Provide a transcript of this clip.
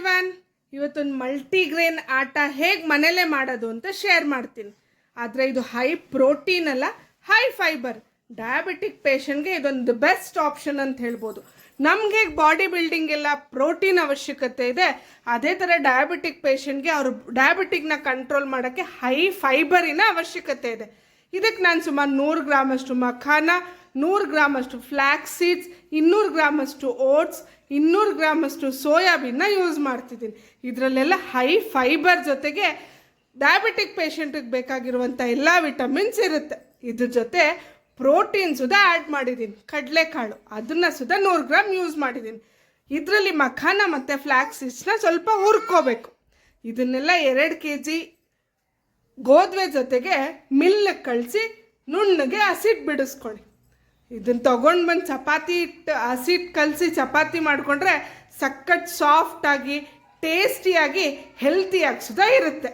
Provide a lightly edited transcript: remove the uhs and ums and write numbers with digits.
Everyone, ಇವತ್ತೊಂದು multigrain ಆಟ ಹೇಗೆ ಮನೇಲೇ ಮಾಡೋದು ಅಂತ ಶೇರ್ ಮಾಡ್ತೀನಿ. ಆದರೆ ಇದು ಹೈ ಪ್ರೋಟೀನ್ ಅಲ್ಲ, ಹೈ ಫೈಬರ್. ಡಯಾಬಿಟಿಕ್ ಪೇಷಂಟ್ಗೆ ಇದೊಂದು ಬೆಸ್ಟ್ ಆಪ್ಷನ್ ಅಂತ ಹೇಳ್ಬೋದು. ನಮ್ಗೆ ಹೇಗೆ ಬಾಡಿ ಬಿಲ್ಡಿಂಗ್ ಎಲ್ಲ ಪ್ರೋಟೀನ್ ಅವಶ್ಯಕತೆ ಇದೆ, ಅದೇ ಥರ ಡಯಾಬಿಟಿಕ್ ಪೇಷಂಟ್ಗೆ ಅವ್ರ ಡಯಾಬಿಟಿಕ್ನ ಕಂಟ್ರೋಲ್ ಮಾಡೋಕ್ಕೆ ಹೈ ಫೈಬರಿನ ಅವಶ್ಯಕತೆ ಇದೆ. ಇದಕ್ಕೆ ನಾನು ಸುಮಾರು 100 ಗ್ರಾಮಷ್ಟು ಮಖಾನ, 100 ಗ್ರಾಮಷ್ಟು ಫ್ಲ್ಯಾಕ್ಸ್ ಸೀಡ್ಸ್, 200 ಗ್ರಾಮಷ್ಟು ಓಟ್ಸ್, 200 ಗ್ರಾಮಷ್ಟು ಸೋಯಾಬೀನ್ನ ಯೂಸ್ ಮಾಡ್ತಿದ್ದೀನಿ. ಇದರಲ್ಲೆಲ್ಲ ಹೈ ಫೈಬರ್ ಜೊತೆಗೆ ಡಯಾಬಿಟಿಕ್ ಪೇಷಂಟಿಗೆ ಬೇಕಾಗಿರುವಂಥ ಎಲ್ಲ ವಿಟಮಿನ್ಸ್ ಇರುತ್ತೆ. ಇದ್ರ ಜೊತೆ ಪ್ರೋಟೀನ್ ಸುಧಾ ಆ್ಯಡ್ ಮಾಡಿದ್ದೀನಿ. ಕಡಲೆಕಾಳು ಅದನ್ನು ಸುಧಾ 100 ಗ್ರಾಮ್ ಯೂಸ್ ಮಾಡಿದ್ದೀನಿ. ಇದರಲ್ಲಿ ಮಖಾನ ಮತ್ತು ಫ್ಲ್ಯಾಕ್ಸ್ ಸೀಡ್ಸ್ನ ಸ್ವಲ್ಪ ಹುರ್ಕೋಬೇಕು. ಇದನ್ನೆಲ್ಲ 2 kg ಗೋಧಿ ಜೊತೆಗೆ ಮಿಲ್ಗೆ ಕಳಿಸಿ ನುಣ್ಣಗೆ ಹಸಿಟ್ಟು ಬಿಡಿಸ್ಕೊಳ್ಳಿ. ಇದನ್ನು ತೊಗೊಂಡು ಬಂದು ಚಪಾತಿ ಇಟ್ಟು ಹಸಿಟ್ಟು ಕಲಸಿ ಚಪಾತಿ ಮಾಡಿಕೊಂಡ್ರೆ ಸಖತ್ ಸಾಫ್ಟಾಗಿ ಟೇಸ್ಟಿಯಾಗಿ ಹೆಲ್ತಿಯಾಗಿ ಸುಧಾ ಇರುತ್ತೆ.